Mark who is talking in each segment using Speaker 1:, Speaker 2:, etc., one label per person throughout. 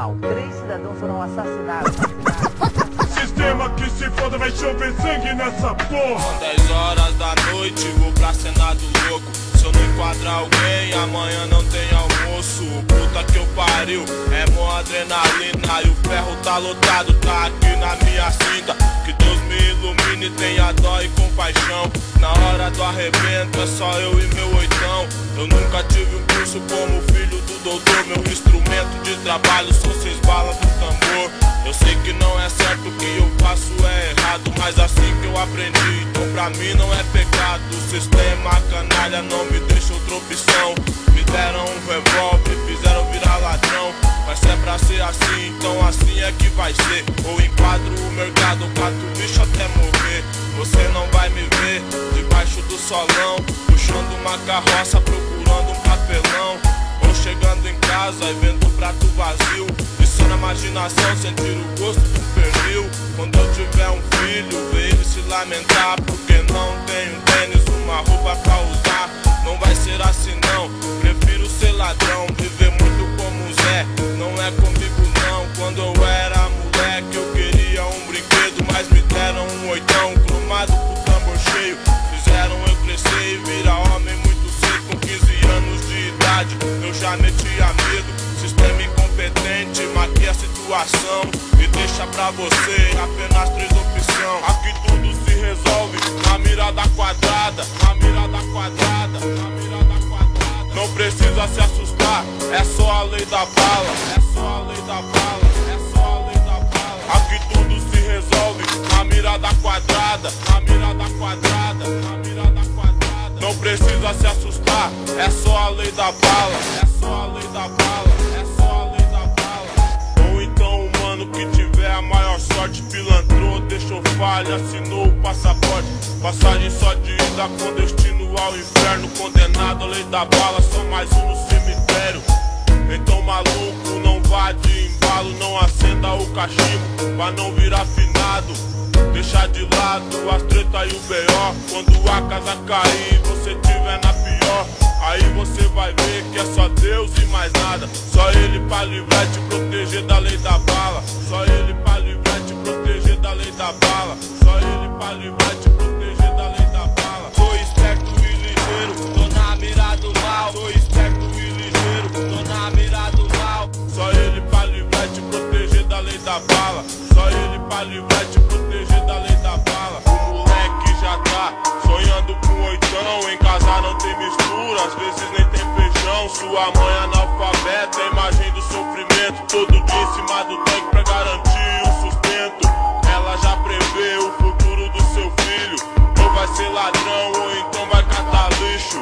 Speaker 1: Natal. 3 cidadãos foram assassinados.
Speaker 2: Sistema que se foda, vai chover sangue nessa porra.
Speaker 3: São 10 horas da noite, vou pra Senado louco. Se eu não enquadrar alguém, amanhã não tem almoço. Puta que eu pariu, é mó adrenalina. E o ferro tá lotado, tá aqui na minha cinta. Que Deus me ilumine, tenha dó e compaixão. Na hora do arrebento é só eu e meu oitão. Eu nunca tive um curso como filho do doutor. Meu instrumento de trabalho são 6 balas do tambor. Eu sei que não é certo, o que eu faço é errado, mas assim que eu aprendi, então pra mim não é pecado. O sistema canalha não me deixa outra opção. Me deram um revólver, fizeram virar ladrão. Mas se é pra ser assim, então assim é que vai ser. Ou enquadro o mercado, cato o bicho até morrer. Você não vai me ver debaixo do solão, puxando uma carroça, procurando um papelão. Ou chegando em casa e vendo o prato vazio. Isso na imaginação, sentir o gosto do pernil. Quando eu tiver um filho, ver ele se lamentar porque não tenho tênis, uma roupa pra usar. Não vai ser assim não, prefiro ser ladrão, viver muito como um Zé. Não é comigo não, quando eu era moleque eu queria um brinquedo, mas me deram um oitão, cromado pro tambor cheio. Fizeram eu crescer e virar homem muito cedo, com 15 anos de idade eu já metia medo. Sistema incompetente, maquia a situação e deixa pra você apenas 3 opções. Aqui tudo se resolve na mirada quadrada, na mirada quadrada, na mirada quadrada. Não precisa se assustar, é só a lei da bala, é só a lei da bala, é só a lei da bala. Aqui tudo se resolve na mirada quadrada, na mirada quadrada, na mirada quadrada. Não precisa se assustar, é só a lei da bala, é só a lei da bala, é só a lei da bala. Ou então o mano que tiver a maior sorte pilantrou, deixou falha, assinou o passaporte. Passagem só de ida com destino ao inferno. Condenado à lei da bala, só mais um no cemitério. Então maluco, não vá de embalo, não acenda o cachimbo pra não virar finado. Deixa de lado as treta e o B.O. Quando a casa cair, você tiver na pior, aí você vai ver que é só Deus e mais nada. Só Ele pra livrar e te proteger da lei da bala. Só Ele pra livrar e te proteger da lei da bala. Só Ele pra livrar e te proteger da lei da bala. Sou esperto e ligeiro, tô na mira do mal. Sou esperto e ligeiro, tô na mira do mal. Só Ele pra livrar e te proteger da lei da bala. Só Ele pra livrar e te proteger da lei da bala. O moleque já tá sonhando com oitão. Em casa não tem mistura, às vezes nem tem feijão. Sua mãe analfabeta, a imagem do sofrimento. Todo dia em cima do tanque pra garantir o sustento. Ela já prevê o futuro do seu filho. Ou vai ser ladrão ou então vai catar lixo.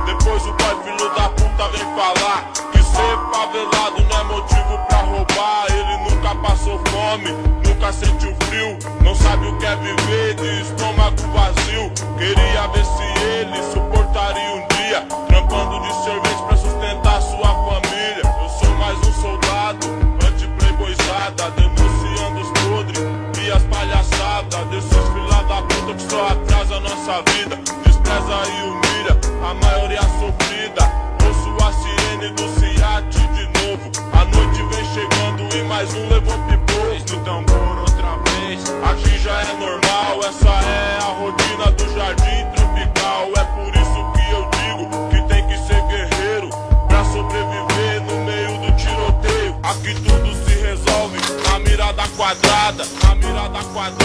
Speaker 3: Depois o pai filho da puta vem falar que ser favelado não é motivo pra roubar. Ele nunca passou fome, nunca sentiu frio, não sabe o que é viver de estômago vazio. Queria ver se ele suportaria um dia trampando de servente pra sustentar sua família. Eu sou mais um soldado, anti-playboyzada, denunciando os podres e as palhaçadas desses filha da puta que só atrasa a nossa vida. Despreza e humilha a maioria sofrida. Ouço a sirene do Ciate de novo. A noite vem chegando e mais um levou pipoco no tambor outra vez. Aqui já é normal, essa é a rotina do jardim tropical. É por isso que eu digo que tem que ser guerreiro pra sobreviver no meio do tiroteio. Aqui tudo se resolve na mirada quadrada, na mirada quadrada.